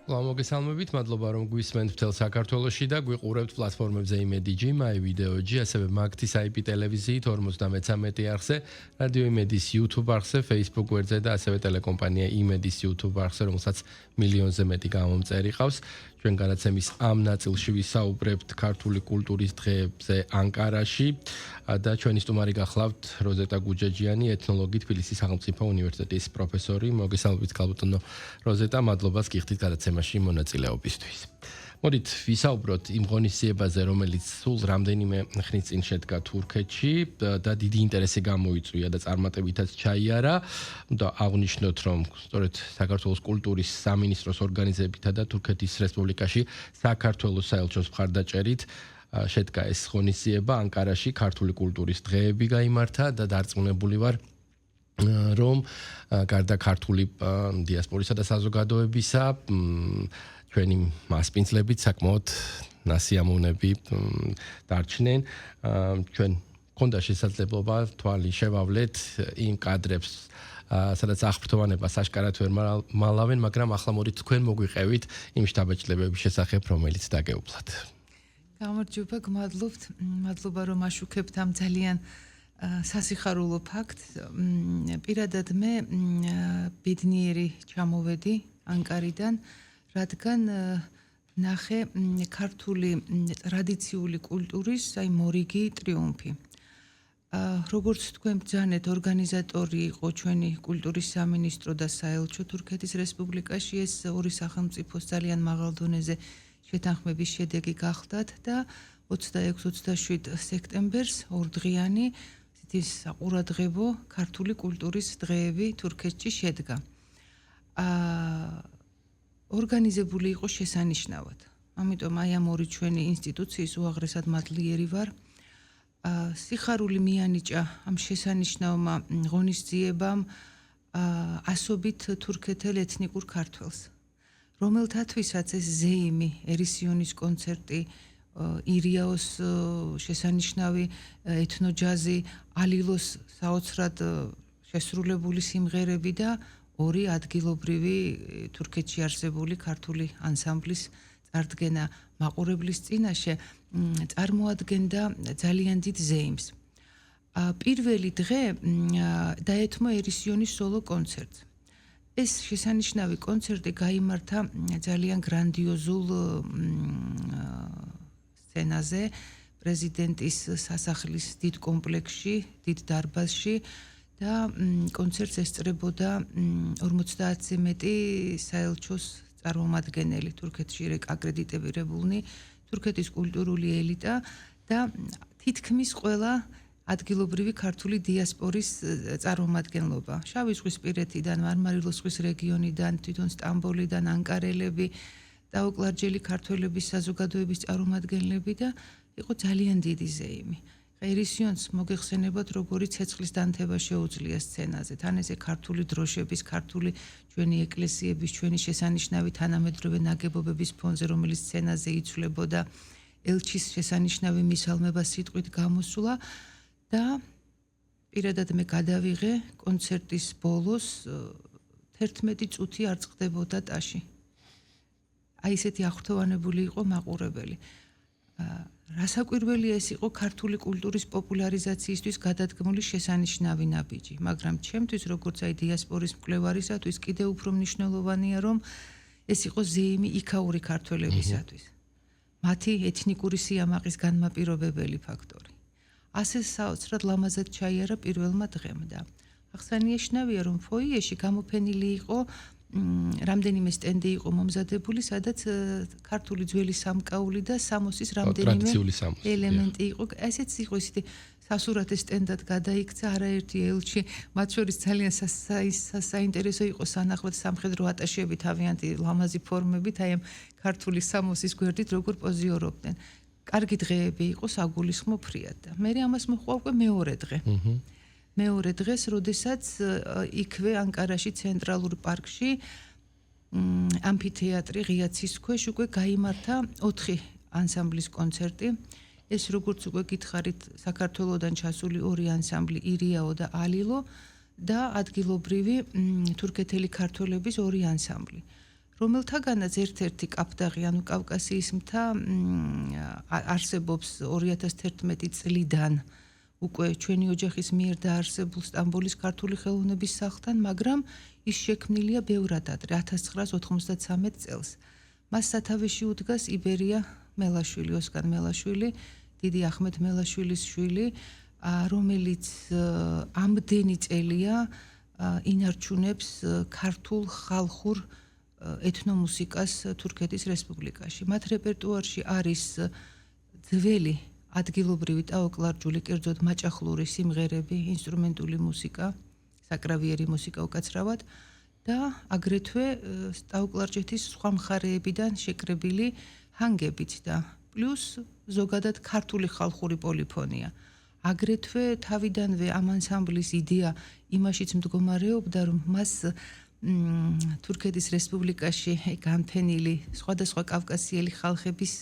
მოგესალმებით, მადლობა რომ გვისმენთ მთელ საქართველოში და გვიყურებთ პლატფორმებზე იმედიჯი, მაი ვიდეოჯი, ასევე მაგთის IP ტელევიზიით 53 არხზე, რადიო იმედის YouTube არხზე, Facebook გვერდზე და ასევე ტელეკომპანია იმედის YouTube არხზე, რომელსაც მილიონზე მეტი გამომწერი ყავს. ჩვენ განაცემის ამ ნაწილში ვისაუბრებთ ქართული კულტურის დღეებზე ანკარაში და ჩვენი სტუმარი გახლავთ როზეტა გუჯაჯიანი, ეთნოლოგი, თბილისის სახელმწიფო უნივერსიტეტის პროფესორი. მოგესალმებით, ქალბატონო როზეტა, მადლობას გიხდით გადაცემაში მონაწილეობისთვის. მოდით ვისაუბროთ იმ ღონისძიებაზე, რომელიც სულ რამდენიმე ხნის წინ შედგა თურქეთში და დიდი ინტერესი გამოიწვია და წარმატებითაც ჩაიარა და აღნიშნოთ, რომ სწორედ საქართველოს კულტურის სამინისტროს ორგანიზებითა და თურქეთის რესპუბლიკაში საქართველოს საელჩოს მხარდაჭერით შედგა ეს ღონისძიება ანკარაში ქართული კულტურის დღეები გაიმართა და დარწმუნებული ვარ რომ გარდა ქართული დიასპორისა და საზოგადოებისა ჩვენი მასპინძლებით საკმაოდ ნასიამოვნები დარჩნენ ჩვენ გქონდა შესაძლებლობა თვალი შევავლეთ იმ კადრებს სადაც აღფრთოვანებას აშკარად ვერ მალავენ მაგრამ ახლა მოდით თქვენ მოგვიყევით იმ შთაბეჭდილებების შესახებ რომელიც დაგეუფლათ გამარჯობა გმადლობთ მადლობა რომ აშუქებთ ამ ძალიან სასიხარულო ფაქტს პირადად მე ბედნიერი ჩამოვედი ანკარიდან რადგან ნახე ქართული ტრადიციული კულტურის აი მორიგი ტრიუმფი. როგორც თქვენ ბრძანეთ, ორგანიზატორი იყო ჩვენი კულტურის სამინისტრო და საელჩო თურქეთის რესპუბლიკაში ეს ორი სახელმწიფოს ძალიან მაღალ დონეზე შეთანხმების შედეგი გახდათ და 26-27 სექტემბერს ორდღიანი საყურადღებო ქართული კულტურის დღეები თურქეთში შედგა. ორგანიზებული იყო შესანიშნავად. ამიტომ აი ამ ორი ჩვენი ინსტიტუციის უაღრესად მადლიერი ვარ. სიხარული მიანიჭა ამ შესანიშნავმა ღონისძიებამ ასობით თურქეთელ ეთნიკურ ქართველს. რომელთათვისაც ეს ზეიმი, ერისიონის კონცერტი, ირიაოს შესანიშნავი ეთნოჯაზი, ალილოს საოცრად შესრულებული სიმღერები და ორი ადგილობრივი თურქეთში არსებული ქართული ანსამბლის წარდგენა მაყურებლის წინაშე წარმოადგენდა ძალიან დიდ ზეიმს. პირველი დღე დაეთმო ერისიონის სოლო კონცერტს. ეს შესანიშნავი კონცერტი გაიმართა ძალიან გრანდიოზულ სცენაზე, პრეზიდენტის სასახლის დიდ კომპლექსში, დიდ დარბაზში და კონცერტს ესწრებოდა 50-ზე მეტი საელჩოს წარმომადგენელი თურქეთში აკრედიტებულნი თურქეთის კულტურული ელიტა და თითქმის ყველა ადგილობრივი ქართული დიასპორის წარმომადგენლობა. შავი ზღვისპირეთიდან, მარმარილოს ზღვის რეგიონიდან, თვითონ სტამბოლიდან, ანკარელები და უკლარჯელი ქართველების საზოგადოების წარმომადგენლები და იყო ძალიან დიდი ზეიმი. ერისიონს მოგეხსენებათ როგორი ცეცხლის დანთება შეუძლია სცენაზე. თან ესე ქართული დროშების, ქართული ჩვენი ეკლესიების, ჩვენი შესანიშნავი თანამედროვე ნაგებობების ფონზე, რომელიც სცენაზე იცვლებოდა ელჩის შესანიშნავი მისალმება სიტყვით გამოსულა და პირადად მე გადავიღე კონცერტის ბოლოს 11 წუთი არ წყდებოდა ტაში. აი ესეთი აღფრთოვანებული იყო მაყურებელი. რასაკვირველია ეს იყო ქართული კულტურის პოპულარიზაციისთვის გადადგმული შესანიშნავი ნაბიჯი, მაგრამ ჩემთვის როგორც აი დიასპორის მკვლევარისათვის კიდევ უფრო მნიშვნელოვანია რომ ეს იყო ზეიმი იქაური ქართველებისათვის. მათი ეთნიკური სიამაყის განმაპირობებელი ფაქტორი. ასე საოცრად ლამაზად ჩაიარა პირველმა დღემ და აღსანიშნავია რომ ფოიეში გამოფენილი იყო რამდენიმე სტენდი იყო მომზადებული, სადაც ქართული ძველი სამკაული და სამოსის რამდენიმე ელემენტი იყო. ესეც იყო ისეთი სასურათე სტენდად გადაიქცა არაერთი ელჩი, მათ შორის ძალიან საინტერესო იყო სანახოთ სამხედრო ატაშები თავიანთი ლამაზი ფორმებით, აი ამ ქართული სამოსის გვერდით როგორ პოზიორობდნენ. კარგი დღეები იყო, საგულისხმო ფრიად და მე ამას მოჰყვა უკვე მეორე დღე. მეორე დღეს, როდესაც იქვე ანკარაში ცენტრალურ პარკში ამფითეატრი ღიაცის ქვეშ უკვე გაიმართა 4 ანსამბლის კონცერტი. ეს როგორც უკვე გითხარით, საქართველოსდან ჩასული 2 ანსამბლი ირიაო და ალილო და ადგილობრივი თურქეთელი ქართველების 2 ანსამბლი. რომელთაგანაც ერთ-ერთი კაფდაღი, ანუ კავკასიის მთა არსებობს 2011 წლიდან უკვე ჩვენი ოჯახის მიერ დაარსებულ სტამბოლის ქართული ხელოვნების სახლთან, მაგრამ ის შექმნილია ბევრად ადრე, 1993 წელს. მას სათავეში უდგას იბერია მელაშვილი, ოსკარ მელაშვილი, დიდი ახმედ მელაშვილის შვილი, რომელიც ამდენი წელია ინარჩუნებს ქართულ ხალხურ ეთნომუსიკას თურქეთის რესპუბლიკაში. მათ რეპერტუარში არის ძველი ადგილობრივი ტაოკლარჯული, კერძოდ მაჭახლური სიმღერები, ინსტრუმენტული მუსიკა, საკრავიერი მუსიკა უკაცრავად და აგრეთვე ტაოკლარჯეთის სხვა მხარეებიდან შეკრებილი ჰანგებით და პლუს ზოგადად ქართული ხალხური პოლიფონია. აგრეთვე თავიდანვე ამ ანსამბლის იდეა იმაშიც მდგომარეობდა, რომ მას თურქეთის რესპუბლიკაში განფენილი სხვადასხვა კავკასიელი ხალხების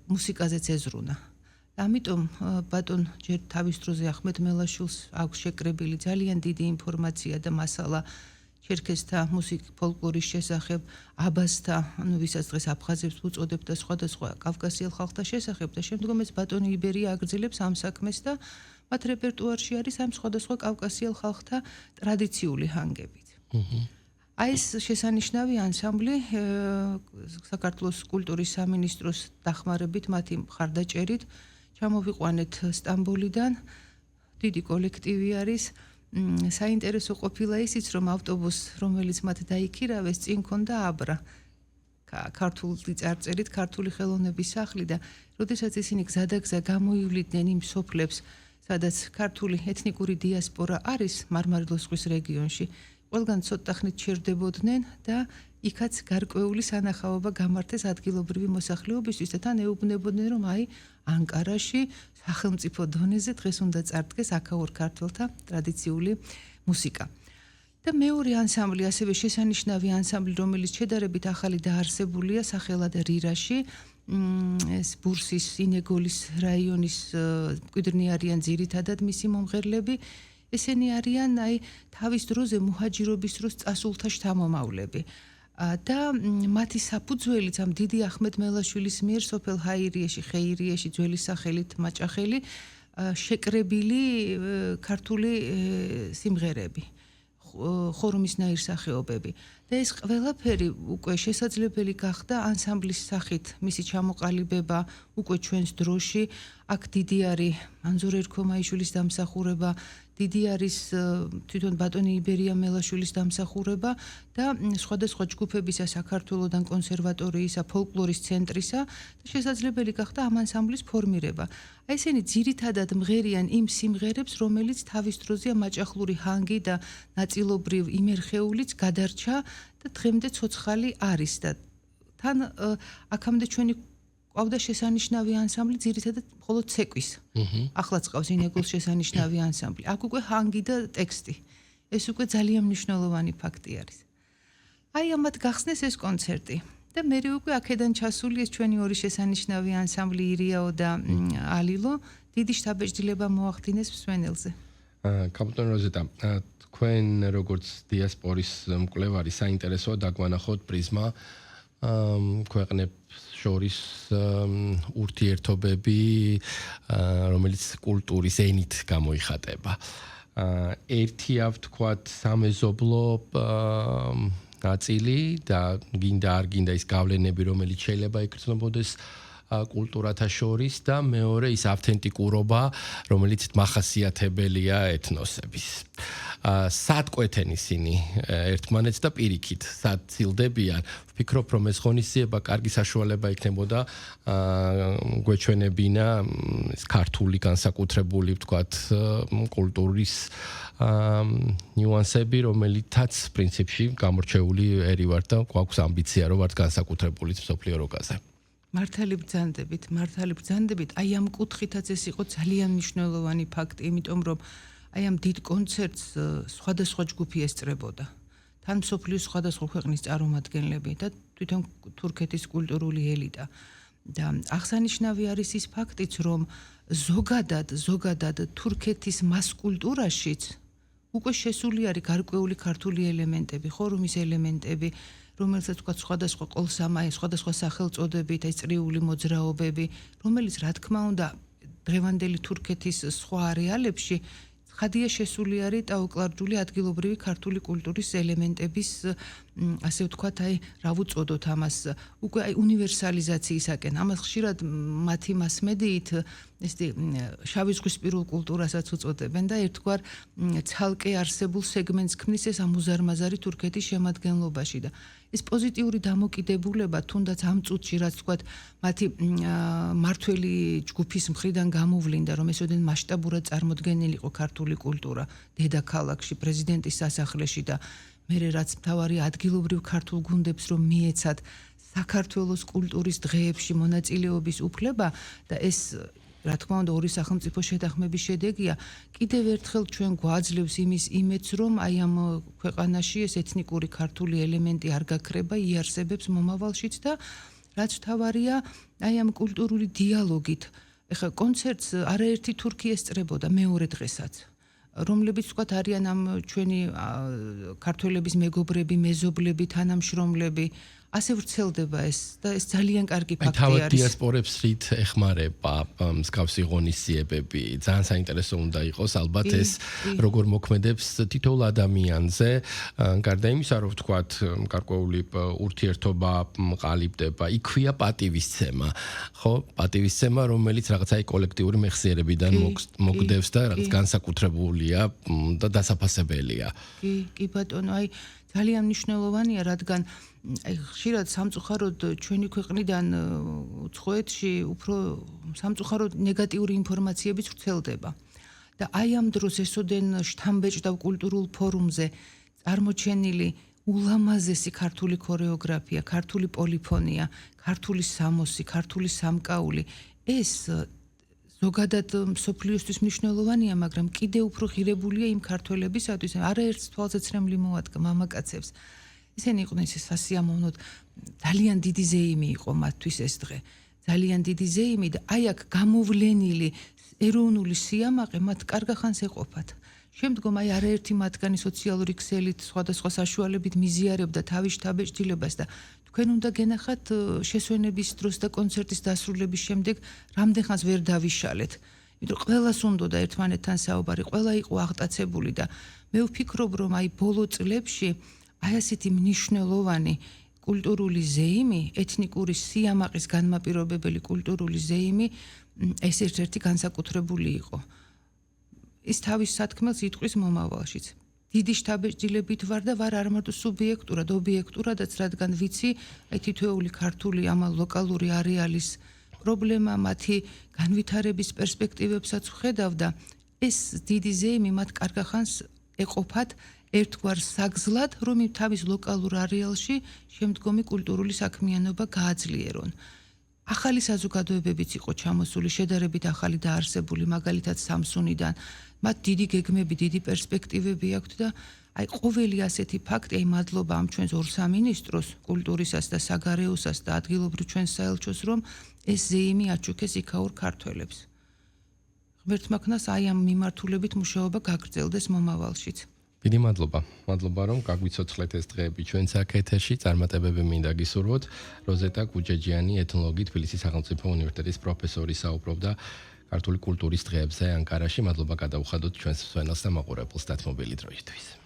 მუსიკაზეც ეზრუნა. ამიტომ ბატონ ჯერ თავის დროზე ახმედ მელაშვილს აქვს შეკრებილი ძალიან დიდი ინფორმაცია და მასალა ჩერქეზთა ფოლკლორის შესახებ, აბაზთა, ანუ ვისაც დღეს აფხაზებს უწოდებთ და სხვადასხვა კავკასიელ ხალხთა შესახებ და შემდგომ ეს ბატონი იბერია აგრძელებს ამ საქმეს და მათ რეპერტუარში არის ამ სხვადასხვა კავკასიელ ხალხთა ტრადიციული ჰანგებით. აი ეს შესანიშნავი ანსამბლი საქართველოს კულტურის სამინისტროს დახმარებით, მათი მხარდაჭერით ჩამოვიყვანეთ სტამბოლიდან, დიდი კოლექტივი არის. საინტერესო ყოფილა ისიც, რომ ავტობუსს, რომელიც მათ დაიქირავეს, წინ ქონდა აბრა ქართული წარწერით, ქართული ხელოვნების სახლი და როდესაც ისინი გზადაგზა გამოივლიდნენ იმ სოფლებს, სადაც ქართული ეთნიკური დიასპორა არის მარმარილოს ზღვის რეგიონში, ყველგან ცოტახნით ჩერდებოდნენ და იქაც გარკვეული სანახაობა გამართეს ადგილობრივი მოსახლეობისთვის და თან ეუბნებოდნენ, რომ აი ანკარაში სახელმწიფო დონეზე დღეს უნდა წარდგეს აქაურ ქართველთა ტრადიციული მუსიკა. და მეორე ანსამბლი, ასევე შესანიშნავი ანსამბლი, რომელიც შედარებით ახალი დაარსებულია სახელად რირაში, ეს ბურსის, ინეგოლის რაიონის მკვიდრნი არიან ძირითადად მისი მომღერლები. ესენი არიან აი თავის დროზე მუჰაჯირობის დროს წასულთა შთამომავლები. და მათი საფუძველიც ამ დიდი ახმედ მელაშვილის მიერ სოფელ ჰაირიაში, ხეირიაში, ძველი სახელით მაჭახელი, შეკრებილი ქართული სიმღერები, ხორუმისნაირ სახეობები. და ეს ყველაფერი უკვე შესაძლებელი გახდა ანსამბლის სახით, მისი ჩამოყალიბება უკვე ჩვენს დროში. აქ დიდი არის ანზორ ერქომაიშვილის დამსახურება, დიდი არის თვითონ ბატონი იბერია მელაშვილის დამსახურება და სხვადასხვა ჯგუფებისა, საქართველოდან კონსერვატორიისა, ფოლკლორის ცენტრისა და შესაძლებელი გახდა ამ ანსამბლის ფორმირება. აი ესენი ძირითადად მღერიან იმ სიმღერებს, რომელიც თავის დროზეა მაჭახლური ჰანგი და ნაწილობრივ იმერხეულიც გადარჩა და დღემდე ცოცხალი არის და თან აქამდე ჩვენი ყავდა შესანიშნავი ანსამბლი ძირითადად მხოლოდ ცეკვის. ახლაც ყავს ინეგულს შესანიშნავი ანსამბლი. აქ უკვე ჰანგი და ტექსტი. ეს უკვე ძალიან მნიშვნელოვანი ფაქტი არის. აი ამათ გახსნეს ეს კონცერტი. და მე უკვე აქედან ჩასული ეს ჩვენი ორი შესანიშნავი ანსამბლი ირიაო და ალილო დიდი შთაბეჭდილება მოახდინეს მსმენელზე. კაპიტან როზეტა, თქვენ როგორც დიასპორის მკვლევარი საინტერესოა დაგვანახოთ პრიზმა ქვეყნებს შორის ურთიერთობები, რომელიც კულტურის ენით გამოიხატება. ერთი ავ თქვათ სამეზობლო ნაწილი და გინდა არ გინდა ის გავლენები, რომელიც შეიძლება იგრძნობოდეს კულტურათა შორის და მეორე ის ავთენტიკურობა, რომელიც მახასიათებელია ეთნოსების. სად კვეთენ ისინი ერთმანეთს და პირიქით, სად ცილდებიან? ვფიქრობ, რომ ეს ღონისძიება კარგი საშუალება იქნებოდა გვეჩვენებინა ეს ქართული განსაკუთრებული, ვთქვათ, კულტურის ნიუანსები, რომელითაც პრინციპში გამორჩეული ერი ვართ და გვაქვს ამბიცია, რომ ვართ განსაკუთრებული მსოფლიო როკაზე. მართალი ბრძანდებით, აი ამ კუთხითაც ეს იყო ძალიან მნიშვნელოვანი ფაქტი, იმიტომ რომ აი ამ დიდ კონცერტს სხვადასხვა ჯგუფი ესწრებოდა. თან მსოფლიოს სხვადასხვა ქვეყნის წარმომადგენლები და თვითონ თურქეთის კულტურული ელიტა. და აღსანიშნავი არის ის ფაქტიც, რომ ზოგადად თურქეთის მას კულტურაშიც უკვე შესული არის გარკვეული ქართული ელემენტები, ხორუმის ელემენტები, რომელსაც თქვა სხვადასხვა ყოლსამაი, სხვადასხვა სახელწოდებით, ეს წრიული მოძრაობები, რომელიც რა თქმა უნდა დღევანდელი თურქეთის სხვა არეალებში ხადია შესული არის დაუკლარჯული ადგილობრივი ქართული კულტურის ელემენტების ასე ვთქვათ, აი რა ვუწოდოთ ამას, უკვე აი უნივერსალიზაციისაკენ. ამას ხშირად მათი მასმედიით ესეთი შავი ზღვისპირულ კულტურასაც უწოდებენ და ერთგვარ ცალკე არსებულ სეგმენტს ქმნის ეს ამუზარმაზარი თურქეთის შემადგენლობაში და ეს პოზიტიური დამოკიდებულება თუნდაც ამ წუთში რაც ვთქვათ მათი მართველი ჯგუფის მხრიდან გამოვლინდა რომ ესოდენ მასშტაბურად წარმოდგენილიყო ქართული კულტურა დედაქალაქში პრეზიდენტის სასახლეში და მერე რაც მთავარი ადგილობრივ ქართულ გუნდებს რომ მიეცათ საქართველოს კულტურის დღეებში მონაწილეობის უფლება და ეს რა თქმა უნდა ორი სახელმწიფო შეთანხმების შედეგია კიდევ ერთხელ ჩვენ გვაძლევს იმის იმედს რომ აი ამ ქვეყანაში ეს ეთნიკური ქართული ელემენტი არ გაქრება იარსებებს მომავალშიც და რაც მთავარია აი ამ კულტურული დიალოგით ეხლა კონცერტს არაერთი თურქი ესწრებოდა მეორე დღესაც რომლებიც ვთქვათ არიან ამ ჩვენი ქართველების მეგობრები მეზობლები თანამშრომლები ასე ვრცელდება ეს და ეს ძალიან კარგი ფაქტი არის. თავად დიასპორებს რით ეხმარება მსგავსი ღონისძიებები? ძალიან საინტერესო უნდა იყოს ალბათ ეს როგორ მოქმედებს თითოეულ ადამიანზე, გარდა იმისა, რომ ვთქვათ, გარკვეული ურთიერთობა ყალიბდება, იქვია პატივისცემა, ხო? პატივისცემა, რომელიც რაღაცა კოლექტიური მეხსიერებიდან მოგდევს და რაღაც განსაკუთრებულია და დასაფასებელია. კი ბატონო, აი ძალიან მნიშვნელოვანია, რადგან აი ხშირად სამწუხაროდ ჩვენი ქვეყნიდან უცხოეთში უფრო სამწუხაროდ ნეგატიური ინფორმაციებიც ვრცელდება. და აი ამ დროს ესოდენ შთამბეჭდავ კულტურულ ფორუმზე წარმოჩენილი ულამაზესი ქართული ქორეოგრაფია, ქართული პოლიფონია, ქართული სამოსი, ქართული სამკაული, ეს ზოგადად მსოფლიოსთვის მნიშვნელოვანია, მაგრამ კიდევ უფრო ღირებულია იმ ქართველებისათვის, არაერთს თვალსაჩინო მოადგა მამაკაცებს. ისინი იყვნენ სასიამოვნოდ ძალიან დიდი ზეიმი იყო მათთვის ეს დღე. ძალიან დიდი ზეიმი და აი აქ გამოვლენილი ეროვნული სიამაყე მათ კარგახანს ეყოფათ. შემდგომ აი არაერთი მათგანი სოციალური ქსელით სხვადასხვა საშუალებით მიზიარებდა თავის შთაბეჭდილებას და თქვენ უნდა გენახათ შესვენების დროს და კონცერტის დასრულების შემდეგ რამდენხანს ვერ დავიშალეთ. იმიტომ ყველას უნდოდა ერთმანეთთან საუბარი, ყველა იყო აღტაცებული და მე ვფიქრობ რომ აი ბოლო წლებში აი ასეთი მნიშვნელოვანი კულტურული ზეიმი, ეთნიკური სიამაყის განმაპირობებელი კულტურული ზეიმი ეს ერთ-ერთი განსაკუთრებული იყო. ის თავის სათქმელს იტყვის მომავალშიც. დიდი შთაბეჭდილებით ვარ და ვარ არ მარტო სუბიექტურად, ობიექტურადაც, რადგან ვიცი, აი თითოეული ქართული ამა ლოკალური არეალის პრობლემა, მათი განვითარების პერსპექტივებსაც ვხედავ და ეს დიდი ზეიმი მათ კარგახანს ეყოფათ ერთგვარ საგზლად, რომ თავის ლოკალურ არეალში შემდგომი კულტურული საქმიანობა გააძლიერონ. ახალი საზოგადოებებიც იყო ჩამოსული, შედარებით ახალი დაარსებული, მაგალითად სამსუნიდან. მათ დიდი გეგმები, დიდი პერსპექტივები აქვთ და აი ყოველი ასეთი ფაქტი, აი მადლობა ამ ჩვენს ორ სამინისტროს, კულტურისას და საგარეოსას და ადგილობრივ ჩვენს საელჩოს, რომ ეს ზეიმი აჩუქეს იქაურ ქართველებს. ღმერთმა ქნას აი ამ მიმართულებით მუშაობა გაგრძელდეს მომავალშიც. დიდი მადლობა. მადლობა რომ გაგვიცოცხლეთ ეს დღეები ჩვენს აქ ეთერში. წარმატებები მინდა გისურვოთ. როზეტა გუჯეჯიანი, ეთნოლოგი, თბილისის სახელმწიფო უნივერსიტეტის პროფესორი საუბრობდა ქართული კულტურის დღეებზე ანკარაში. მადლობა გადაუხადოთ ჩვენს მსმენელს და მაყურებელს დათმობილი დროისთვის.